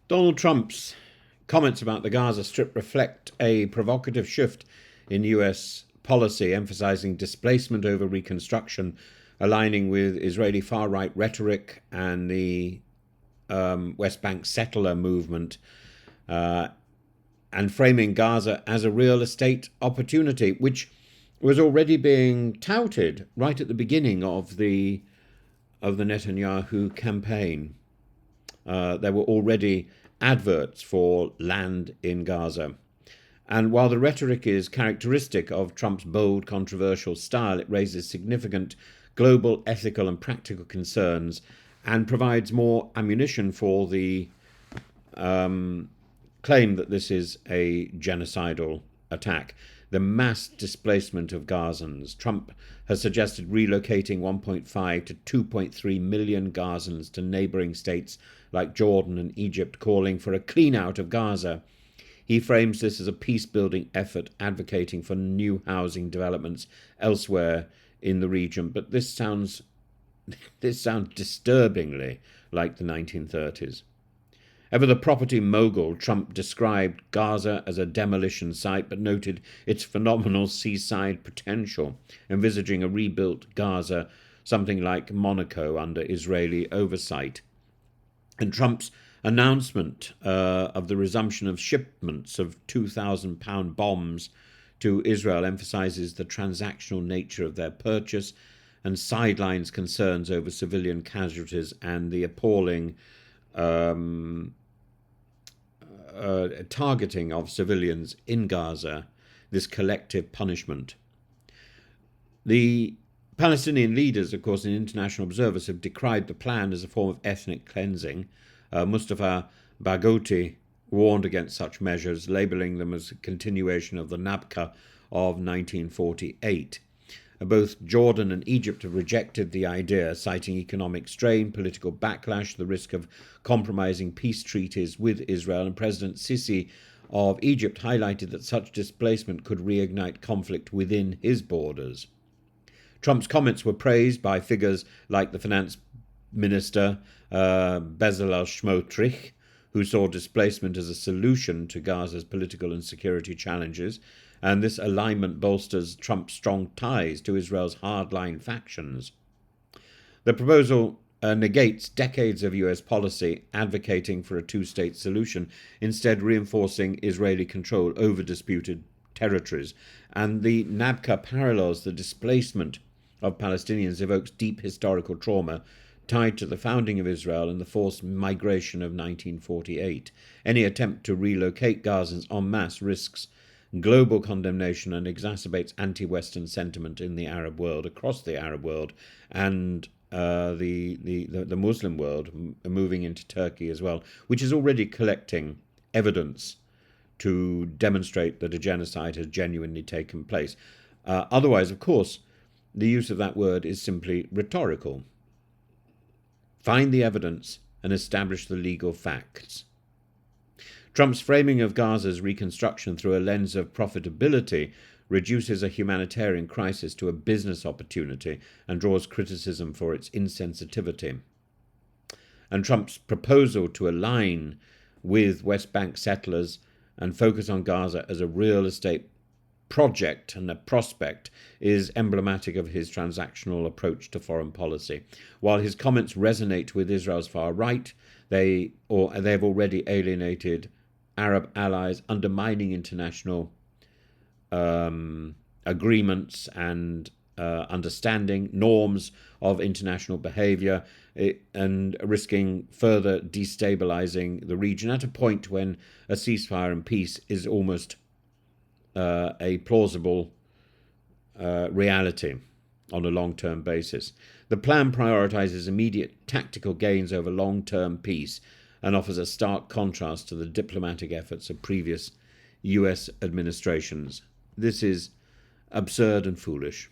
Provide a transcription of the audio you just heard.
Donald Trump's comments about the Gaza Strip reflect a provocative shift in US policy, emphasizing displacement over reconstruction, aligning with Israeli far-right rhetoric and the West Bank settler movement, and framing Gaza as a real estate opportunity, which was already being touted right at the beginning of the Netanyahu campaign. There were already adverts for land in Gaza. And while the rhetoric is characteristic of Trump's bold, controversial style, it raises significant global, ethical, and practical concerns and provides more ammunition for the claim that this is a genocidal attack. The mass displacement of Gazans. Trump has suggested relocating 1.5 to 2.3 million Gazans to neighboring states like Jordan and Egypt, calling for a clean out of Gaza. He frames this as a peace-building effort, advocating for new housing developments elsewhere in the region. But this sounds disturbingly like the 1930s. Ever the property mogul, Trump described Gaza as a demolition site, but noted its phenomenal seaside potential, envisaging a rebuilt Gaza, something like Monaco under Israeli oversight. And Trump's announcement of the resumption of shipments of 2,000-pound bombs to Israel emphasizes the transactional nature of their purchase and sidelines concerns over civilian casualties and the appalling targeting of civilians in Gaza, this collective punishment. The Palestinian leaders, of course, and international observers have decried the plan as a form of ethnic cleansing. Mustafa Barghouti warned against such measures, labeling them as a continuation of the Nakba of 1948. Both Jordan and Egypt have rejected the idea, citing economic strain, political backlash, the risk of compromising peace treaties with Israel, and President Sisi of Egypt highlighted that such displacement could reignite conflict within his borders. Trump's comments were praised by figures like the finance minister Bezalel Smotrich, who saw displacement as a solution to Gaza's political and security challenges, and this alignment bolsters Trump's strong ties to Israel's hardline factions. The proposal negates decades of US policy advocating for a two-state solution, instead reinforcing Israeli control over disputed territories. And the Nakba parallels the displacement of Palestinians, evokes deep historical trauma tied to the founding of Israel and the forced migration of 1948. Any attempt to relocate Gazans en masse risks global condemnation and exacerbates anti-Western sentiment in the Arab world, across the Arab world, and the Muslim world, moving into Turkey as well, which is already collecting evidence to demonstrate that a genocide has genuinely taken place. Otherwise, of course, the use of that word is simply rhetorical. Find the evidence and establish the legal facts. Trump's framing of Gaza's reconstruction through a lens of profitability reduces a humanitarian crisis to a business opportunity and draws criticism for its insensitivity. And Trump's proposal to align with West Bank settlers and focus on Gaza as a real estate project and a prospect is emblematic of his transactional approach to foreign policy. While his comments resonate with Israel's far right, they've already alienated Arab allies, undermining international agreements and understanding, norms of international behavior, and risking further destabilizing the region at a point when a ceasefire and peace is almost a plausible reality on a long-term basis. The plan prioritizes immediate tactical gains over long-term peace and offers a stark contrast to the diplomatic efforts of previous US administrations. This is absurd and foolish.